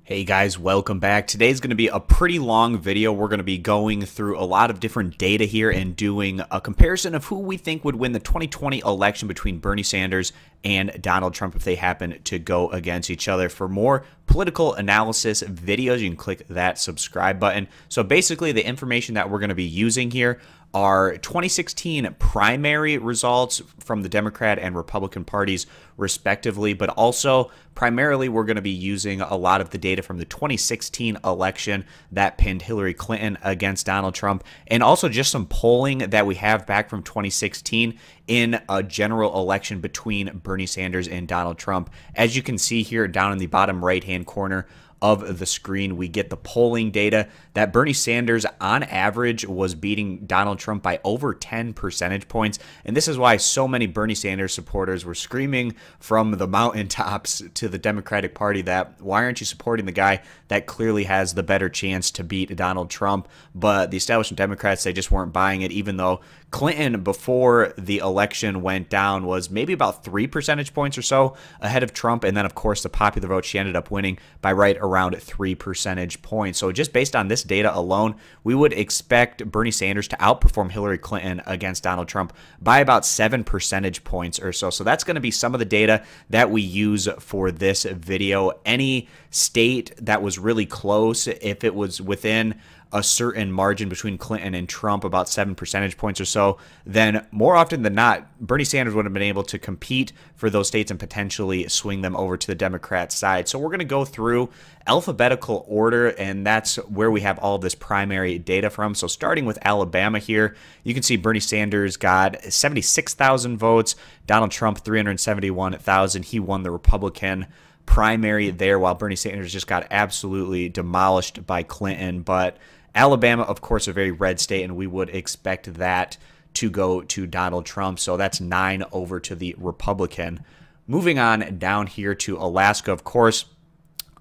Hey guys, welcome back. Today's going to be a pretty long video. We're going to be going through a lot of different data here and doing a comparison of who we think would win the 2020 election between Bernie Sanders and Donald Trump if they happen to go against each other. For more political analysis videos, you can click that subscribe button. So basically the information that we're going to be using here are 2016 primary results from the Democrat and Republican parties respectively, but also primarily we're going to be using a lot of the data from the 2016 election that pinned Hillary Clinton against Donald Trump, and also just some polling that we have back from 2016 in a general election between Bernie Sanders and Donald Trump. As you can see here down in the bottom right-hand corner of the screen, we get the polling data that Bernie Sanders on average was beating Donald Trump by over 10 percentage points. And this is why so many Bernie Sanders supporters were screaming from the mountaintops to the Democratic Party that why aren't you supporting the guy that clearly has the better chance to beat Donald Trump? But the establishment Democrats, they just weren't buying it, even though Clinton, before the election went down, was maybe about 3 percentage points or so ahead of Trump. And then, of course, the popular vote, she ended up winning by right around 3 percentage points. So just based on this data alone, we would expect Bernie Sanders to outperform Hillary Clinton against Donald Trump by about 7 percentage points or so. So that's going to be some of the data that we use for this video. Any state that was really close, if it was within a certain margin between Clinton and Trump, about 7 percentage points or so, then more often than not, Bernie Sanders would have been able to compete for those states and potentially swing them over to the Democrat side. So we're going to go through alphabetical order, and that's where we have all of this primary data from. So starting with Alabama here, you can see Bernie Sanders got 76,000 votes, Donald Trump 371,000. He won the Republican primary there, while Bernie Sanders just got absolutely demolished by Clinton. But Alabama, of course, a very red state, and we would expect that to go to Donald Trump. So that's 9 over to the Republican. Moving on down here to Alaska, of course,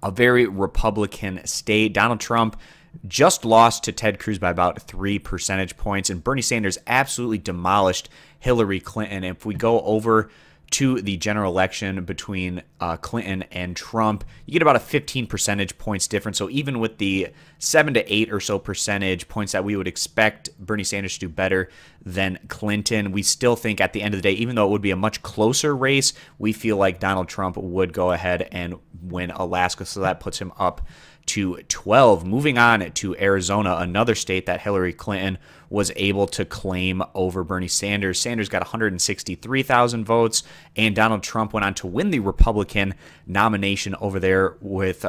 a very Republican state. Donald Trump just lost to Ted Cruz by about 3 percentage points, and Bernie Sanders absolutely demolished Hillary Clinton. If we go over to the general election between Clinton and Trump, you get about a 15 percentage points difference. So even with the 7 to 8 or so percentage points that we would expect Bernie Sanders to do better than Clinton, we still think at the end of the day, even though it would be a much closer race, we feel like Donald Trump would go ahead and win Alaska. So that puts him up to 12. Moving on to Arizona, another state that Hillary Clinton was able to claim over Bernie Sanders. Sanders got 163,000 votes, and Donald Trump went on to win the Republican nomination over there with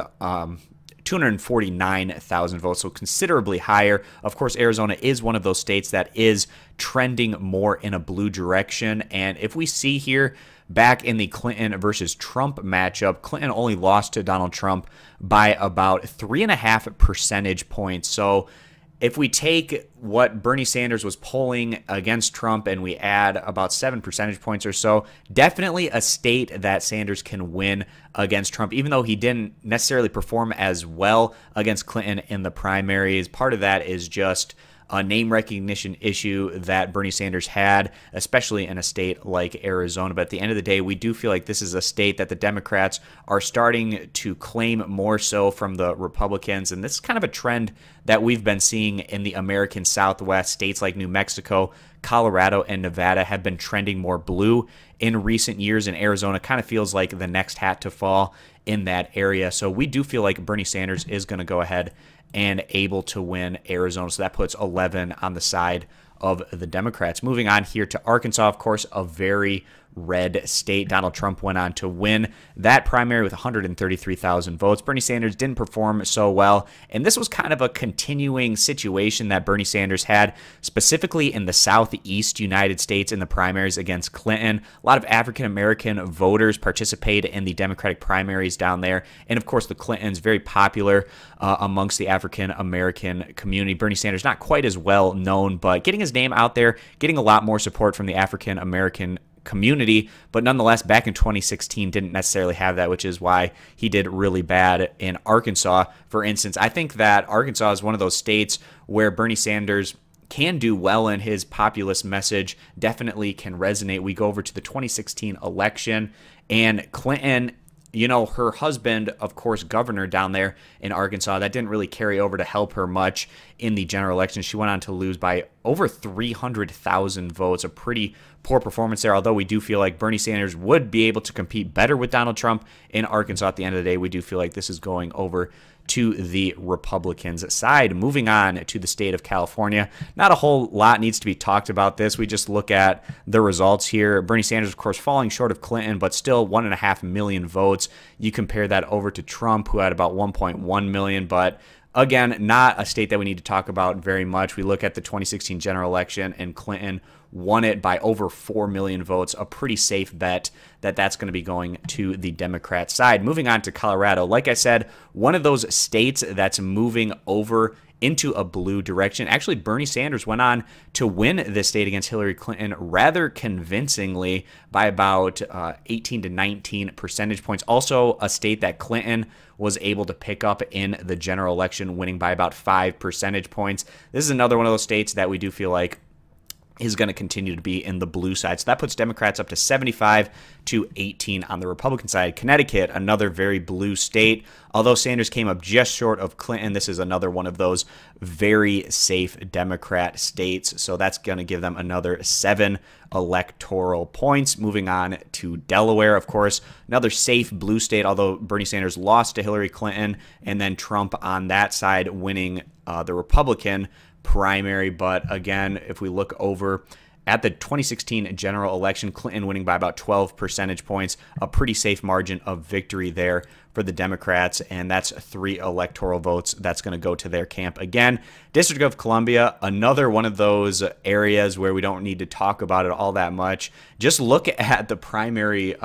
249,000 votes, so considerably higher. Of course, Arizona is one of those states that is trending more in a blue direction, and if we see here, back in the Clinton versus Trump matchup, Clinton only lost to Donald Trump by about 3.5 percentage points. So if we take what Bernie Sanders was polling against Trump and we add about 7 percentage points or so, definitely a state that Sanders can win against Trump, even though he didn't necessarily perform as well against Clinton in the primaries. Part of that is just a name recognition issue that Bernie Sanders had, especially in a state like Arizona. But at the end of the day, we do feel like this is a state that the Democrats are starting to claim more so from the Republicans. And this is kind of a trend that we've been seeing in the American Southwest. States like New Mexico, Colorado, and Nevada have been trending more blue in recent years, and Arizona kind of feels like the next hat to fall in that area. So we do feel like Bernie Sanders is going to go ahead and able to win Arizona. So that puts 11 on the side of the Democrats. Moving on here to Arkansas, of course, a very red state. Donald Trump went on to win that primary with 133,000 votes. Bernie Sanders didn't perform so well, and this was kind of a continuing situation that Bernie Sanders had, specifically in the southeast United States in the primaries against Clinton. A lot of African-American voters participated in the Democratic primaries down there, and of course the Clintons, very popular amongst the African-American community. Bernie Sanders not quite as well known, but getting his name out there, getting a lot more support from the African-American community, but nonetheless back in 2016 didn't necessarily have that, which is why he did really bad in Arkansas. For instance, I think that Arkansas is one of those states where Bernie Sanders can do well in his populist message, definitely can resonate. We go over to the 2016 election, and Clinton you know, her husband, of course, governor down there in Arkansas, that didn't really carry over to help her much in the general election. She went on to lose by over 300,000 votes, a pretty poor performance there, although we do feel like Bernie Sanders would be able to compete better with Donald Trump in Arkansas at the end of the day. We do feel like this is going over to the Republicans' side. Moving on to the state of California, not a whole lot needs to be talked about this. We just look at the results here. Bernie Sanders, of course, falling short of Clinton, but still 1.5 million votes. You compare that over to Trump, who had about 1.1 million, but again, not a state that we need to talk about very much. We look at the 2016 general election, and Clinton won it by over 4 million votes. A pretty safe bet that that's going to be going to the Democrat side. Moving on to Colorado, like I said, one of those states that's moving over into a blue direction. Actually, Bernie Sanders went on to win this state against Hillary Clinton rather convincingly by about 18 to 19 percentage points. Also, a state that Clinton was able to pick up in the general election, winning by about 5 percentage points. This is another one of those states that we do feel like is going to continue to be in the blue side. So that puts Democrats up to 75 to 18 on the Republican side. Connecticut, another very blue state. Although Sanders came up just short of Clinton, this is another one of those very safe Democrat states. So that's going to give them another 7 electoral points. Moving on to Delaware, of course, another safe blue state, although Bernie Sanders lost to Hillary Clinton, and then Trump on that side winning the Republican primary. But again, if we look over at the 2016 general election, Clinton winning by about 12 percentage points, a pretty safe margin of victory there for the Democrats, and that's 3 electoral votes that's going to go to their camp. Again, District of Columbia, another one of those areas where we don't need to talk about it all that much. Just look at the primary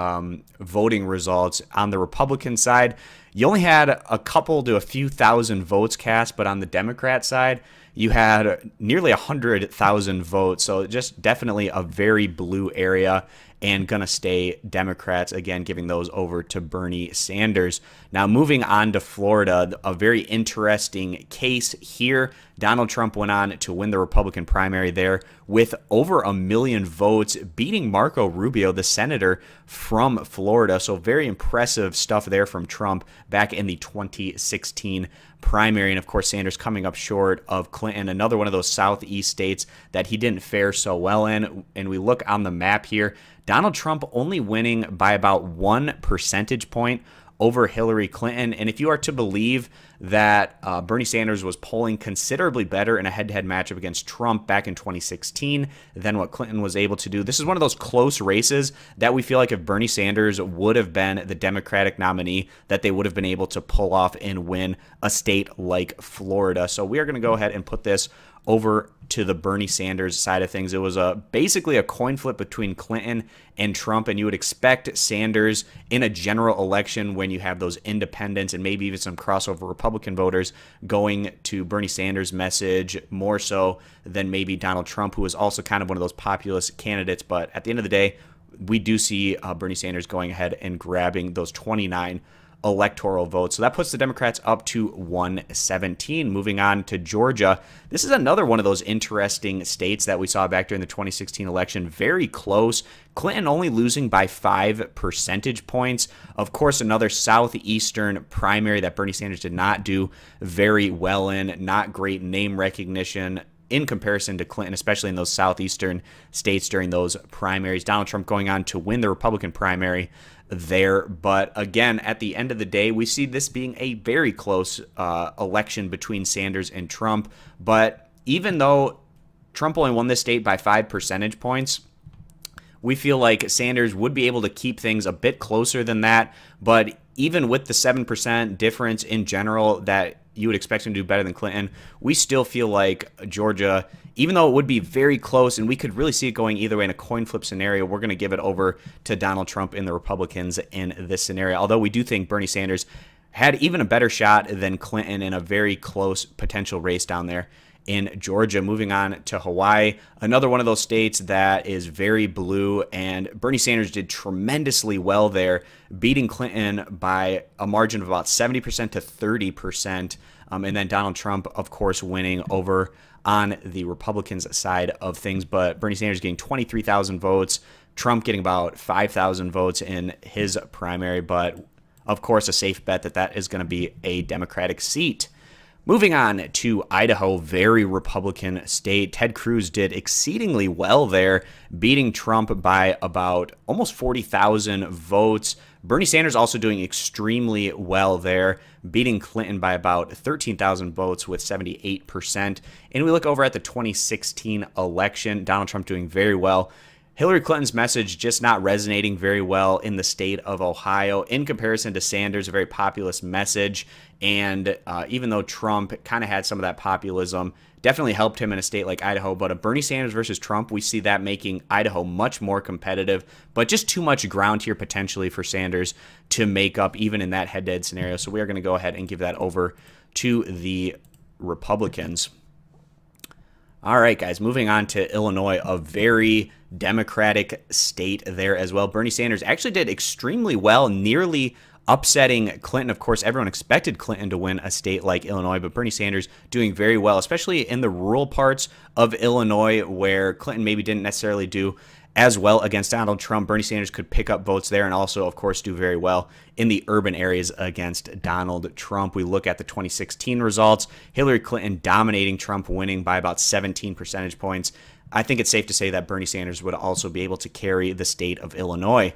voting results on the Republican side. You only had a couple to a few thousand votes cast, but on the Democrat side, you had nearly 100,000 votes. So just definitely a very blue area, and going to stay Democrats, again, giving those over to Bernie Sanders. Now, moving on to Florida, a very interesting case here. Donald Trump went on to win the Republican primary there with over 1 million votes, beating Marco Rubio, the senator from Florida. So very impressive stuff there from Trump back in the 2016 primary. And of course, Sanders coming up short of Clinton, another one of those southeast states that he didn't fare so well in. And we look on the map here, Donald Trump only winning by about 1 percentage point over Hillary Clinton. And if you are to believe that Bernie Sanders was polling considerably better in a head-to-head matchup against Trump back in 2016 than what Clinton was able to do, this is one of those close races that we feel like if Bernie Sanders would have been the Democratic nominee, that they would have been able to pull off and win a state like Florida. So we are going to go ahead and put this over to the Bernie Sanders side of things. It was basically a coin flip between Clinton and Trump, and you would expect Sanders in a general election, when you have those independents and maybe even some crossover Republican voters going to Bernie Sanders' message more so than maybe Donald Trump, who is also kind of one of those populist candidates. But at the end of the day, we do see Bernie Sanders going ahead and grabbing those 29 electoral votes. So that puts the Democrats up to 117. Moving on to Georgia. This is another one of those interesting states that we saw back during the 2016 election. Very close. Clinton only losing by 5 percentage points. Of course, another southeastern primary that Bernie Sanders did not do very well in. Not great name recognition in comparison to Clinton, especially in those southeastern states during those primaries. Donald Trump going on to win the Republican primary there. But again, at the end of the day, we see this being a very close election between Sanders and Trump. But even though Trump only won this state by 5 percentage points, we feel like Sanders would be able to keep things a bit closer than that. But even with the 7% difference in general that you would expect him to do better than Clinton, we still feel like Georgia, even though it would be very close and we could really see it going either way in a coin flip scenario, we're going to give it over to Donald Trump and the Republicans in this scenario. Although we do think Bernie Sanders had even a better shot than Clinton in a very close potential race down there in Georgia. Moving on to Hawaii, another one of those states that is very blue, and Bernie Sanders did tremendously well there, beating Clinton by a margin of about 70% to 30%, and then Donald Trump, of course, winning over on the Republicans' side of things. But Bernie Sanders getting 23,000 votes, Trump getting about 5,000 votes in his primary. But of course, a safe bet that that is going to be a Democratic seat. Moving on to Idaho, very Republican state. Ted Cruz did exceedingly well there, beating Trump by about almost 40,000 votes. Bernie Sanders also doing extremely well there, beating Clinton by about 13,000 votes with 78%. And we look over at the 2016 election, Donald Trump doing very well. Hillary Clinton's message just not resonating very well in the state of Ohio in comparison to Sanders, a very populist message. And even though Trump kind of had some of that populism, definitely helped him in a state like Idaho. But a Bernie Sanders versus Trump, we see that making Idaho much more competitive, but just too much ground here potentially for Sanders to make up even in that head-to-head scenario. So we are going to go ahead and give that over to the Republicans. All right, guys, moving on to Illinois, a very Democratic state there as well. Bernie Sanders actually did extremely well, nearly upsetting Clinton. Of course, everyone expected Clinton to win a state like Illinois, but Bernie Sanders doing very well, especially in the rural parts of Illinois where Clinton maybe didn't necessarily do as well against Donald Trump. Bernie Sanders could pick up votes there and also, of course, do very well in the urban areas against Donald Trump. We look at the 2016 results. Hillary Clinton dominating Trump, winning by about 17 percentage points. I think it's safe to say that Bernie Sanders would also be able to carry the state of Illinois.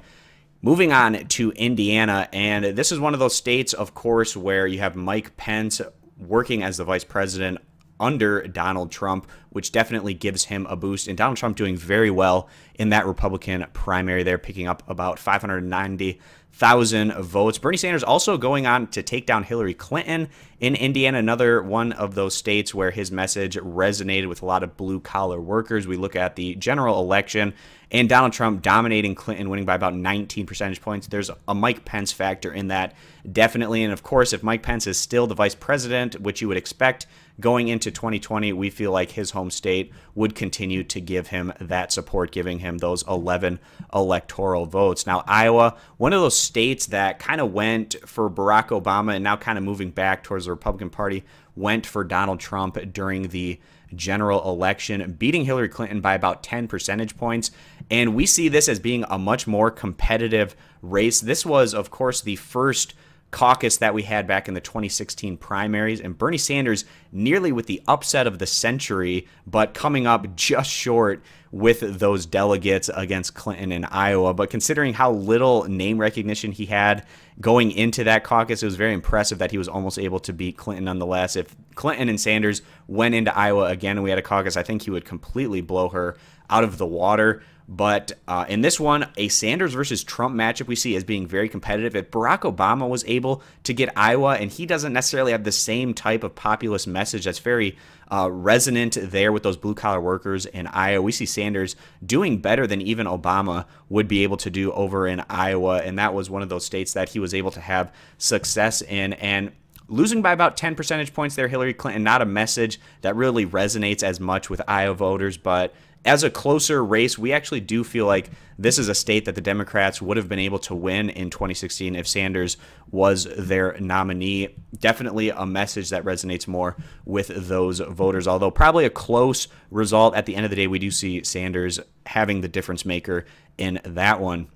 Moving on to Indiana, and this is one of those states, of course, where you have Mike Pence working as the vice president under Donald Trump, which definitely gives him a boost. And Donald Trump doing very well in that Republican primary there, picking up about 590,000 votes. Bernie Sanders also going on to take down Hillary Clinton in Indiana, another one of those states where his message resonated with a lot of blue-collar workers. We look at the general election, and Donald Trump dominating Clinton, winning by about 19 percentage points. There's a Mike Pence factor in that, definitely. And, of course, if Mike Pence is still the vice president, which you would expect going into 2020, we feel like his home state would continue to give him that support, giving him those 11 electoral votes. Now, Iowa, one of those states that kind of went for Barack Obama and now kind of moving back towards the Republican Party, went for Donald Trump during the general election, beating Hillary Clinton by about 10 percentage points. And we see this as being a much more competitive race. This was, of course, the first caucus that we had back in the 2016 primaries, and Bernie Sanders nearly with the upset of the century, but coming up just short with those delegates against Clinton in Iowa. But considering how little name recognition he had going into that caucus, it was very impressive that he was almost able to beat Clinton nonetheless. If Clinton and Sanders went into Iowa again and we had a caucus, I think he would completely blow her out of the water. But in this one, a Sanders versus Trump matchup we see as being very competitive. If Barack Obama was able to get Iowa, and he doesn't necessarily have the same type of populist message that's very resonant there with those blue-collar workers in Iowa, we see Sanders doing better than even Obama would be able to do over in Iowa. And that was one of those states that he was able to have success in. And losing by about 10 percentage points there, Hillary Clinton, not a message that really resonates as much with Iowa voters, but as a closer race, we actually do feel like this is a state that the Democrats would have been able to win in 2016 if Sanders was their nominee. Definitely a message that resonates more with those voters, although probably a close result. At the end of the day, we do see Sanders having the difference maker in that one.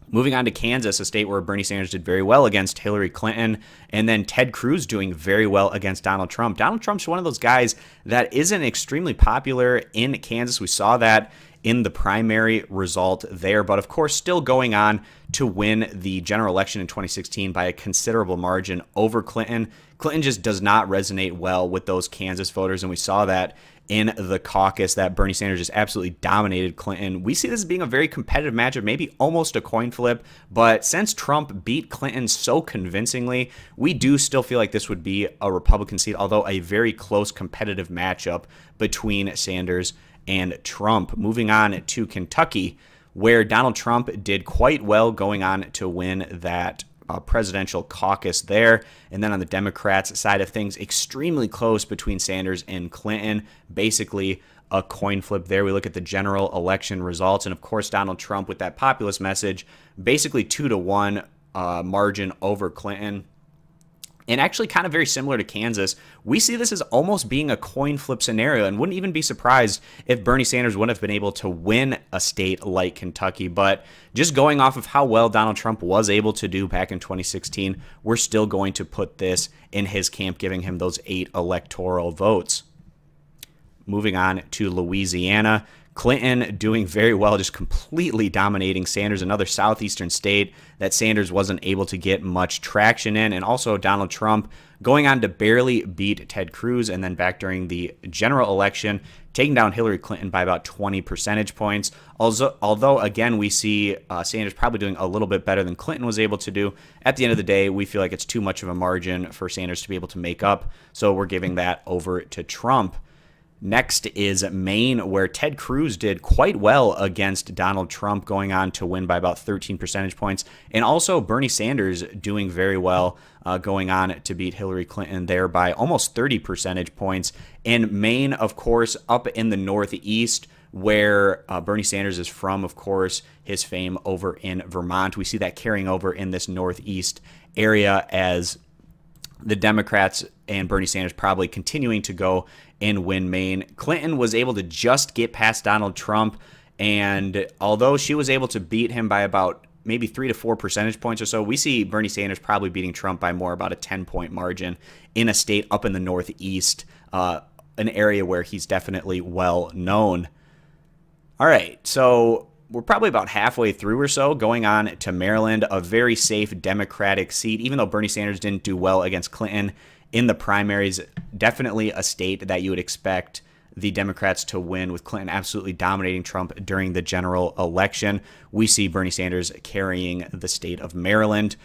Moving on to Kansas, a state where Bernie Sanders did very well against Hillary Clinton, and then Ted Cruz doing very well against Donald Trump. Donald Trump's one of those guys that isn't extremely popular in Kansas. We saw that in the primary result there, but of course still going on to win the general election in 2016 by a considerable margin over Clinton. Clinton just does not resonate well with those Kansas voters, and we saw that in the caucus that Bernie Sanders just absolutely dominated Clinton. We see this as being a very competitive matchup, maybe almost a coin flip, but since Trump beat Clinton so convincingly, we do still feel like this would be a Republican seat, although a very close competitive matchup between Sanders and Trump. Moving on to Kentucky, where Donald Trump did quite well going on to win that presidential caucus there. And then on the Democrats side of things, extremely close between Sanders and Clinton, basically a coin flip there. We look at the general election results, and of course Donald Trump with that populist message, basically 2-to-1 margin over Clinton. And actually kind of very similar to Kansas, we see this as almost being a coin flip scenario, and wouldn't even be surprised if Bernie Sanders wouldn't have been able to win a state like Kentucky. But just going off of how well Donald Trump was able to do back in 2016, we're still going to put this in his camp, giving him those 8 electoral votes. Moving on to Louisiana, Clinton doing very well, just completely dominating Sanders, another southeastern state that Sanders wasn't able to get much traction in. And also Donald Trump going on to barely beat Ted Cruz, and then back during the general election, taking down Hillary Clinton by about 20 percentage points. Although again, we see Sanders probably doing a little bit better than Clinton was able to do. At the end of the day, we feel like it's too much of a margin for Sanders to be able to make up, so we're giving that over to Trump. Next is Maine, where Ted Cruz did quite well against Donald Trump, going on to win by about 13 percentage points. And also Bernie Sanders doing very well, going on to beat Hillary Clinton there by almost 30 percentage points. And Maine, of course, up in the Northeast, where Bernie Sanders is from, of course, his fame over in Vermont. We see that carrying over in this Northeast area as the Democrats and Bernie Sanders probably continuing to go and win Maine. Clinton was able to just get past Donald Trump, and although she was able to beat him by about maybe 3 to 4 percentage points or so, we see Bernie Sanders probably beating Trump by more, about a 10-point margin in a state up in the Northeast, an area where he's definitely well known. All right, so we're probably about halfway through or so, going on to Maryland, a very safe Democratic seat. Even though Bernie Sanders didn't do well against Clinton in the primaries, definitely a state that you would expect the Democrats to win, with Clinton absolutely dominating Trump during the general election. We see Bernie Sanders carrying the state of Maryland.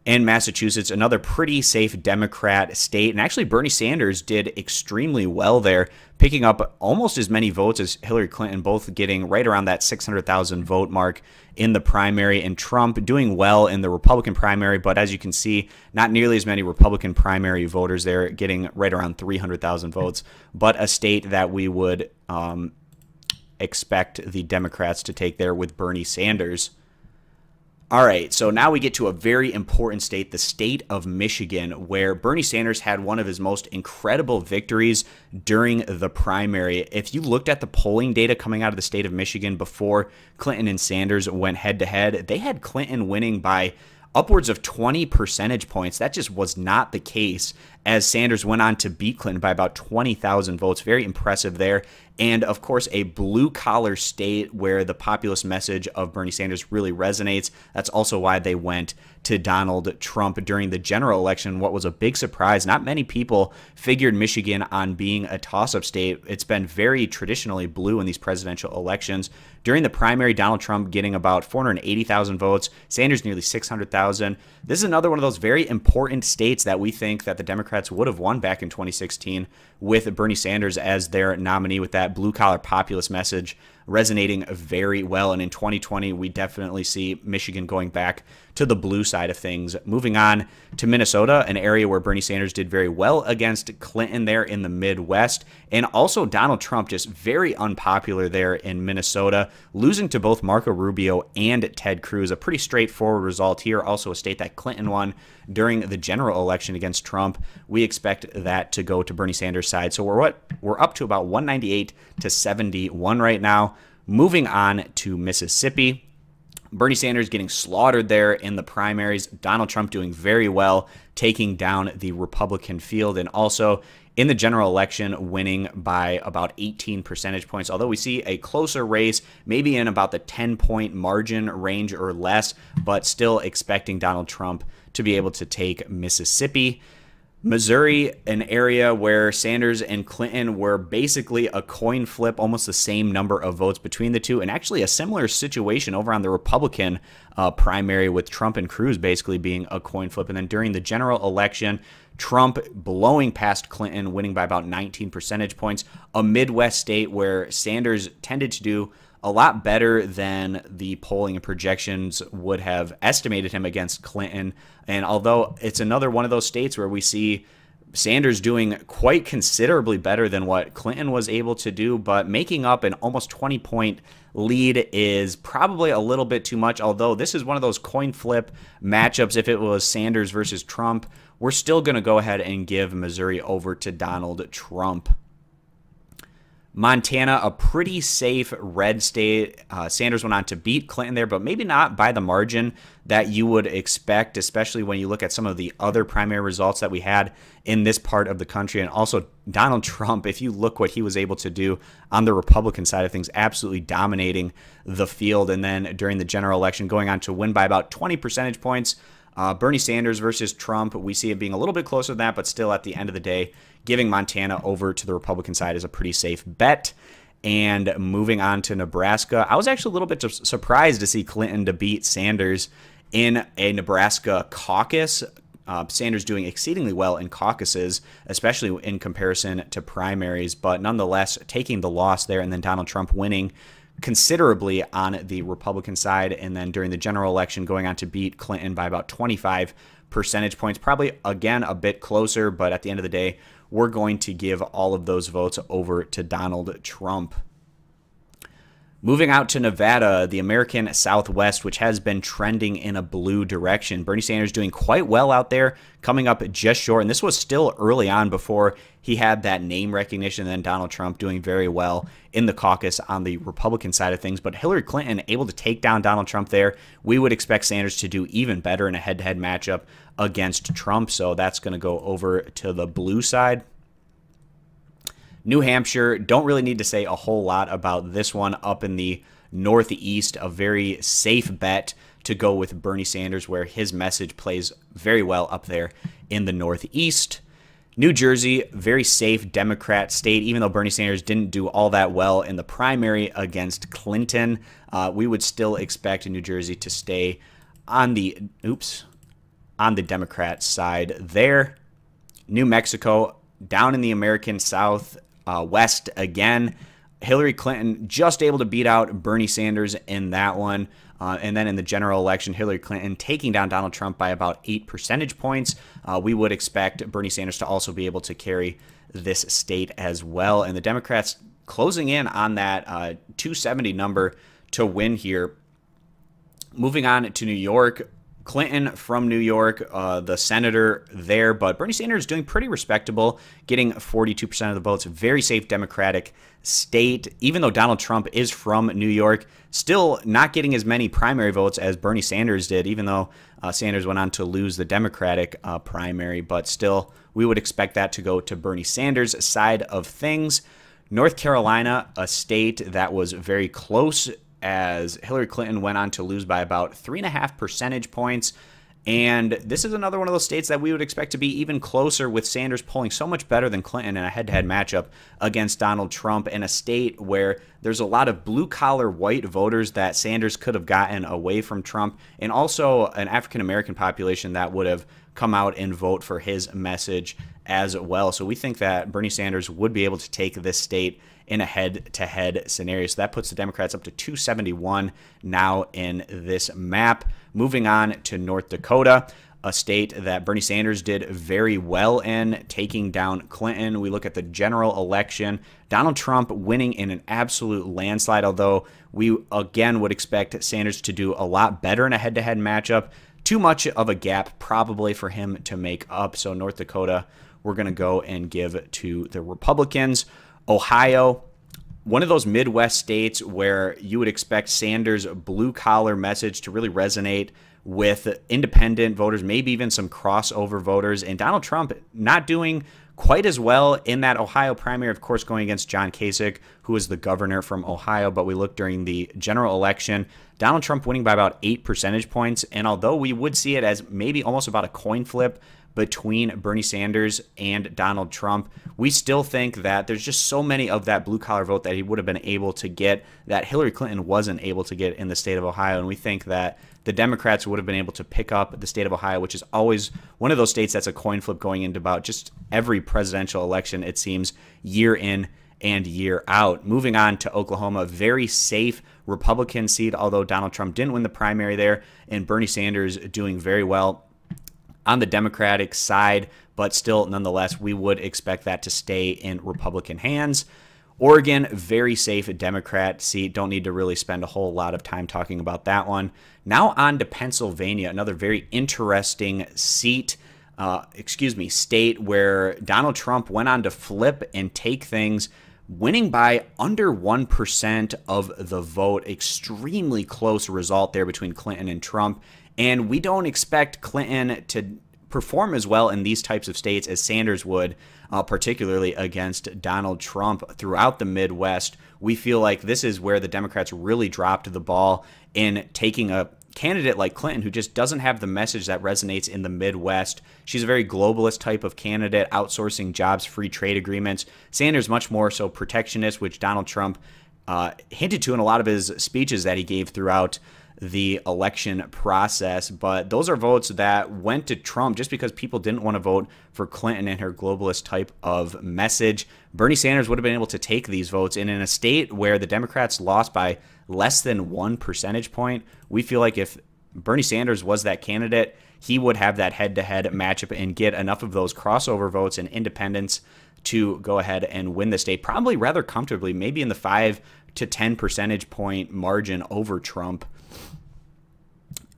And Massachusetts, another pretty safe Democrat state. And actually, Bernie Sanders did extremely well there, picking up almost as many votes as Hillary Clinton, both getting right around that 600,000 vote mark in the primary, and Trump doing well in the Republican primary. But as you can see, not nearly as many Republican primary voters there, getting right around 300,000 votes. But a state that we would expect the Democrats to take there with Bernie Sanders. All right, so now we get to a very important state, the state of Michigan, where Bernie Sanders had one of his most incredible victories during the primary. If you looked at the polling data coming out of the state of Michigan before Clinton and Sanders went head-to-head, they had Clinton winning by upwards of 20 percentage points. That just was not the case, as Sanders went on to beat Clinton by about 20,000 votes. Very impressive there. And, of course, a blue-collar state where the populist message of Bernie Sanders really resonates. That's also why they went to Donald Trump during the general election. What was a big surprise, not many people figured Michigan on being a toss-up state. It's been very traditionally blue in these presidential elections. During the primary, Donald Trump getting about 480,000 votes, Sanders nearly 600,000. This is another one of those very important states that we think that the Democrats would have won back in 2016 with Bernie Sanders as their nominee, with that blue-collar populist message resonating very well. And in 2020, we definitely see Michigan going back to the blue side of things. Moving on to Minnesota, an area where Bernie Sanders did very well against Clinton there in the Midwest. And also Donald Trump just very unpopular there in Minnesota, losing to both Marco Rubio and Ted Cruz. A pretty straightforward result here. Also a state that Clinton won during the general election against Trump. We expect that to go to Bernie Sanders' side. So we're up to about 198 to 71 right now. Moving on to Mississippi, Bernie Sanders getting slaughtered there in the primaries. Donald Trump doing very well, taking down the Republican field, and also in the general election winning by about 18 percentage points. Although we see a closer race, maybe in about the 10-point margin range or less, but still expecting Donald Trump to be able to take Mississippi. Missouri, an area where Sanders and Clinton were basically a coin flip, almost the same number of votes between the two, and actually a similar situation over on the Republican primary, with Trump and Cruz basically being a coin flip. And then during the general election, Trump blowing past Clinton, winning by about 19 percentage points, a Midwest state where Sanders tended to do a lot better than the polling and projections would have estimated him against Clinton. And although it's another one of those states where we see Sanders doing quite considerably better than what Clinton was able to do, but making up an almost 20-point lead is probably a little bit too much. Although this is one of those coin flip matchups. If it was Sanders versus Trump, we're still going to go ahead and give Missouri over to Donald Trump. Montana, a pretty safe red state. Sanders went on to beat Clinton there, but maybe not by the margin that you would expect, especially when you look at some of the other primary results that we had in this part of the country. And also Donald Trump, if you look what he was able to do on the Republican side of things, absolutely dominating the field. And then during the general election, going on to win by about 20 percentage points. Bernie Sanders versus Trump, we see it being a little bit closer than that, but still at the end of the day, giving Montana over to the Republican side is a pretty safe bet. And moving on to Nebraska, I was actually a little bit surprised to see Clinton to beat Sanders in a Nebraska caucus. Sanders doing exceedingly well in caucuses, especially in comparison to primaries, but nonetheless taking the loss there, and then Donald Trump winning considerably on the Republican side, and then during the general election going on to beat Clinton by about 25 percentage points. Probably, again, a bit closer, but at the end of the day, we're going to give all of those votes over to Donald Trump. Moving out to Nevada, the American Southwest, which has been trending in a blue direction. Bernie Sanders doing quite well out there, coming up just short. And this was still early on before he had that name recognition. And then Donald Trump doing very well in the caucus on the Republican side of things. But Hillary Clinton able to take down Donald Trump there. We would expect Sanders to do even better in a head-to-head matchup against Trump. So that's going to go over to the blue side. New Hampshire, don't really need to say a whole lot about this one up in the Northeast. A very safe bet to go with Bernie Sanders, where his message plays very well up there in the Northeast. New Jersey, very safe Democrat state, even though Bernie Sanders didn't do all that well in the primary against Clinton. We would still expect New Jersey to stay on the Democrat side there. New Mexico, down in the American South, West again. Hillary Clinton just able to beat out Bernie Sanders in that one. And then in the general election, Hillary Clinton taking down Donald Trump by about 8 percentage points. We would expect Bernie Sanders to also be able to carry this state as well. And the Democrats closing in on that 270 number to win here. Moving on to New York, Clinton from New York, the senator there, but Bernie Sanders doing pretty respectable, getting 42% of the votes. Very safe Democratic state. Even though Donald Trump is from New York, still not getting as many primary votes as Bernie Sanders did, even though Sanders went on to lose the Democratic primary, but still we would expect that to go to Bernie Sanders' side of things. North Carolina, a state that was very close, as Hillary Clinton went on to lose by about 3.5 percentage points. And this is another one of those states that we would expect to be even closer, with Sanders polling so much better than Clinton in a head-to-head matchup against Donald Trump, in a state where there's a lot of blue-collar white voters that Sanders could have gotten away from Trump, and also an African-American population that would have come out and vote for his message as well. So we think that Bernie Sanders would be able to take this state in a head-to-head scenario. So that puts the Democrats up to 271 now in this map. Moving on to North Dakota, a state that Bernie Sanders did very well in, taking down Clinton. We look at the general election, Donald Trump winning in an absolute landslide, although we again would expect Sanders to do a lot better in a head-to-head matchup. Too much of a gap probably for him to make up. So North Dakota, we're going to go and give to the Republicans. Ohio, one of those Midwest states where you would expect Sanders' blue-collar message to really resonate with independent voters, maybe even some crossover voters, and Donald Trump not doing quite as well in that Ohio primary, of course, going against John Kasich, who is the governor from Ohio. But we look during the general election, Donald Trump winning by about 8 percentage points. And although we would see it as maybe almost about a coin flip between Bernie Sanders and Donald Trump, we still think that there's just so many of that blue-collar vote that he would have been able to get that Hillary Clinton wasn't able to get in the state of Ohio. And we think that the Democrats would have been able to pick up the state of Ohio, which is always one of those states that's a coin flip going into about just every presidential election, it seems, year in and year out. Moving on to Oklahoma, very safe Republican seat, although Donald Trump didn't win the primary there, and Bernie Sanders doing very well on the Democratic side, but still, nonetheless, we would expect that to stay in Republican hands. Oregon, very safe Democrat seat. Don't need to really spend a whole lot of time talking about that one. Now on to Pennsylvania, another very interesting seat. state where Donald Trump went on to flip and take things, winning by under 1% of the vote. Extremely close result there between Clinton and Trump. And we don't expect Clinton to perform as well in these types of states as Sanders would, particularly against Donald Trump throughout the Midwest. We feel like this is where the Democrats really dropped the ball in taking a candidate like Clinton, who just doesn't have the message that resonates in the Midwest. She's a very globalist type of candidate, outsourcing jobs, free trade agreements. Sanders much more so protectionist, which Donald Trump hinted to in a lot of his speeches that he gave throughout the election process. But those are votes that went to Trump just because people didn't want to vote for Clinton and her globalist type of message. Bernie Sanders would have been able to take these votes, and in a state where the Democrats lost by less than 1 percentage point, we feel like if Bernie Sanders was that candidate, he would have that head-to-head matchup and get enough of those crossover votes and independents to go ahead and win the state, probably rather comfortably, maybe in the 5 to 10 percentage point margin over Trump.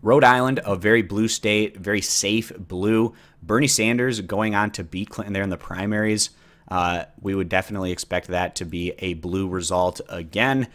Rhode Island, a very blue state, very safe blue. Bernie Sanders going on to beat Clinton there in the primaries. We would definitely expect that to be a blue result again.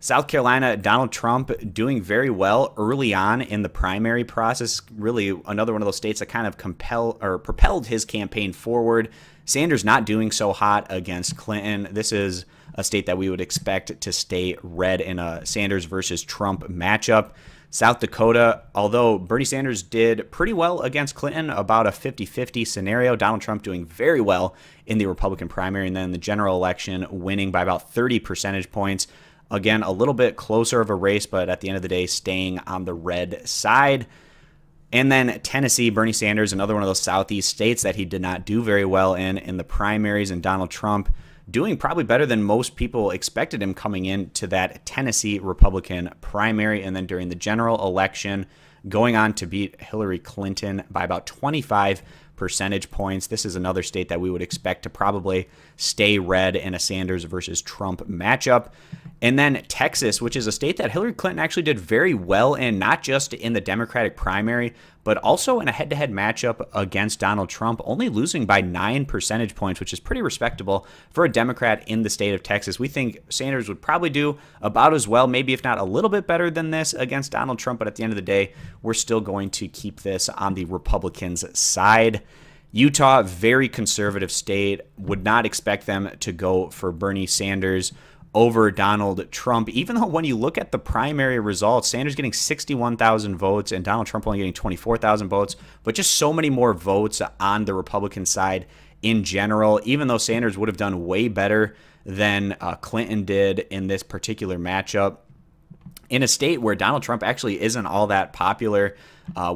South Carolina, Donald Trump doing very well early on in the primary process. Really another one of those states that kind of propelled his campaign forward. Sanders not doing so hot against Clinton. This is a state that we would expect to stay red in a Sanders versus Trump matchup. South Dakota, although Bernie Sanders did pretty well against Clinton, about a 50-50 scenario. Donald Trump doing very well in the Republican primary, and then the general election winning by about 30 percentage points. Again, a little bit closer of a race, but at the end of the day, staying on the red side. And then Tennessee, Bernie Sanders, another one of those southeast states that he did not do very well in the primaries, and Donald Trump doing probably better than most people expected him coming into that Tennessee Republican primary, and then during the general election, going on to beat Hillary Clinton by about 25 percentage points. This is another state that we would expect to probably stay red in a Sanders versus Trump matchup. And then Texas, which is a state that Hillary Clinton actually did very well in, not just in the Democratic primary, but also in a head-to-head matchup against Donald Trump, only losing by 9 percentage points, which is pretty respectable for a Democrat in the state of Texas. We think Sanders would probably do about as well, maybe if not a little bit better than this against Donald Trump, but at the end of the day, we're still going to keep this on the Republicans' side. Utah, very conservative state, would not expect them to go for Bernie Sanders over Donald Trump, even though when you look at the primary results, Sanders getting 61,000 votes and Donald Trump only getting 24,000 votes, but just so many more votes on the Republican side in general, even though Sanders would have done way better than Clinton did in this particular matchup. In a state where Donald Trump actually isn't all that popular,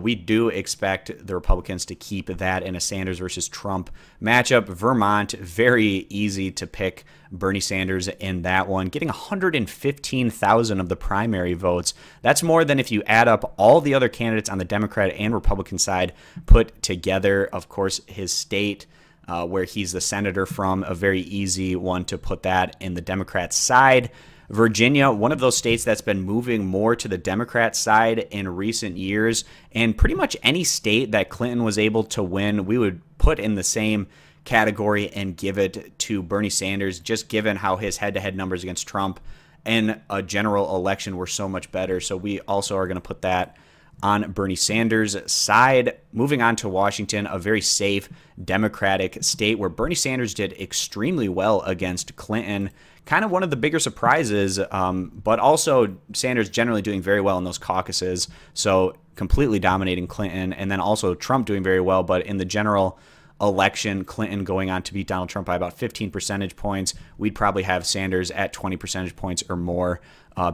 we do expect the Republicans to keep that in a Sanders versus Trump matchup. Vermont, very easy to pick Bernie Sanders in that one, getting 115,000 of the primary votes. That's more than if you add up all the other candidates on the Democrat and Republican side put together. Of course, his state, where he's the senator from, a very easy one to put that in the Democrat side. Virginia, one of those states that's been moving more to the Democrat side in recent years, and pretty much any state that Clinton was able to win, we would put in the same category and give it to Bernie Sanders, just given how his head-to-head numbers against Trump in a general election were so much better. So we also are going to put that on Bernie Sanders' side. Moving on to Washington, a very safe Democratic state where Bernie Sanders did extremely well against Clinton. Kind of one of the bigger surprises, but also Sanders generally doing very well in those caucuses, so completely dominating Clinton, and then also Trump doing very well, but in the general election, Clinton going on to beat Donald Trump by about 15 percentage points. We'd probably have Sanders at 20 percentage points or more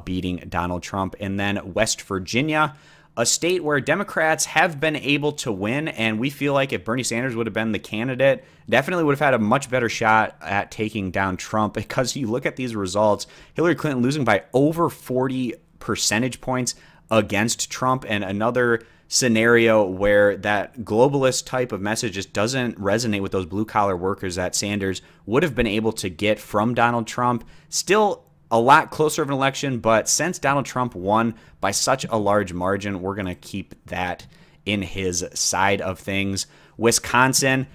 beating Donald Trump. And then West Virginia, a state where Democrats have been able to win, and we feel like if Bernie Sanders would have been the candidate, definitely would have had a much better shot at taking down Trump, because you look at these results, Hillary Clinton losing by over 40 percentage points against Trump, and another scenario where that globalist type of message just doesn't resonate with those blue-collar workers that Sanders would have been able to get from Donald Trump. Still a lot closer of an election, but since Donald Trump won by such a large margin, we're going to keep that in his side of things. Wisconsin,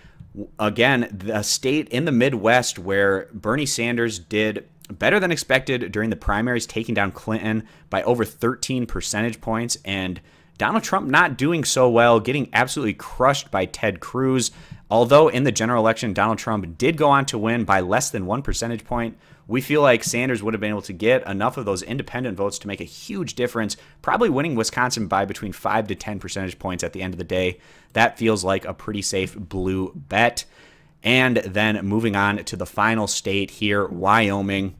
again, the state in the Midwest where Bernie Sanders did better than expected during the primaries, taking down Clinton by over 13 percentage points, and Donald Trump not doing so well, getting absolutely crushed by Ted Cruz. Although in the general election, Donald Trump did go on to win by less than 1 percentage point, we feel like Sanders would have been able to get enough of those independent votes to make a huge difference, probably winning Wisconsin by between 5 to 10 percentage points at the end of the day. That feels like a pretty safe blue bet. And then moving on to the final state here, Wyoming,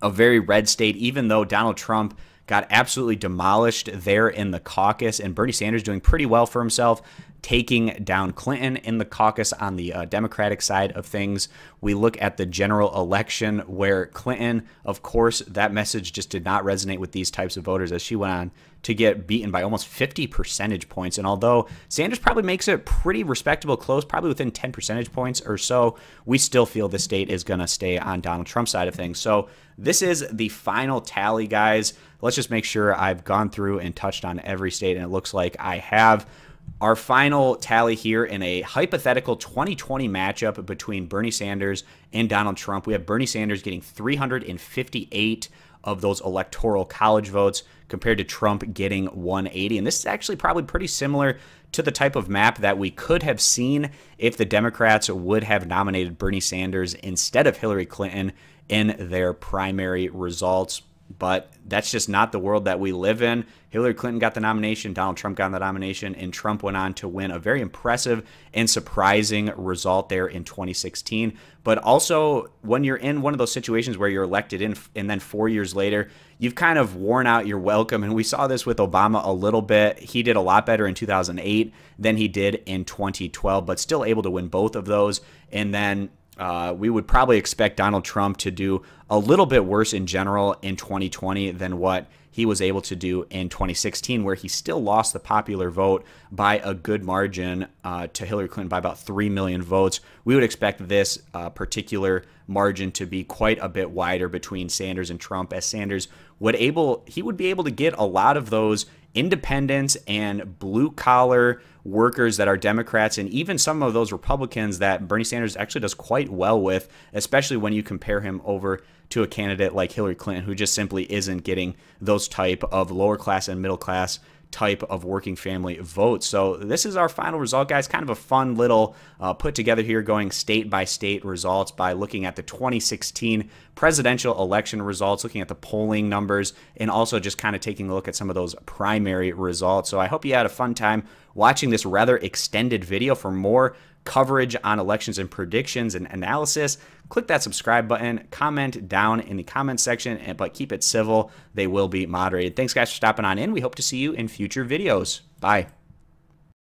a very red state, even though Donald Trump got absolutely demolished there in the caucus, and Bernie Sanders doing pretty well for himself, taking down Clinton in the caucus on the Democratic side of things. We look at the general election where Clinton, of course, that message just did not resonate with these types of voters as she went on to get beaten by almost 50 percentage points. And although Sanders probably makes it pretty respectable close, probably within 10 percentage points or so, we still feel the state is going to stay on Donald Trump's side of things. So this is the final tally, guys. Let's just make sure I've gone through and touched on every state, and it looks like I have. Our final tally here in a hypothetical 2020 matchup between Bernie Sanders and Donald Trump. We have Bernie Sanders getting 358 of those electoral college votes compared to Trump getting 180. And this is actually probably pretty similar to the type of map that we could have seen if the Democrats would have nominated Bernie Sanders instead of Hillary Clinton in their primary results. But that's just not the world that we live in. Hillary Clinton got the nomination, Donald Trump got the nomination, and Trump went on to win a very impressive and surprising result there in 2016. But also, when you're in one of those situations where you're elected in, and then 4 years later, you've kind of worn out your welcome. And we saw this with Obama a little bit. He did a lot better in 2008 than he did in 2012, but still able to win both of those. And then we would probably expect Donald Trump to do a little bit worse in general in 2020 than what he was able to do in 2016, where he still lost the popular vote by a good margin to Hillary Clinton by about 3 million votes. We would expect this particular margin to be quite a bit wider between Sanders and Trump, as Sanders would be able to get a lot of those independents and blue-collar workers that are Democrats, and even some of those Republicans that Bernie Sanders actually does quite well with, especially when you compare him over to a candidate like Hillary Clinton, who just simply isn't getting those type of lower class and middle class type of working family votes. So this is our final result, guys. Kind of a fun little put together here, going state by state results by looking at the 2016 presidential election results, looking at the polling numbers, and also just kind of taking a look at some of those primary results. So I hope you had a fun time watching this rather extended video. For more coverage on elections and predictions and analysis, click that subscribe button, comment down in the comment section, but keep it civil. They will be moderated. Thanks, guys, for stopping on in. We hope to see you in future videos. Bye.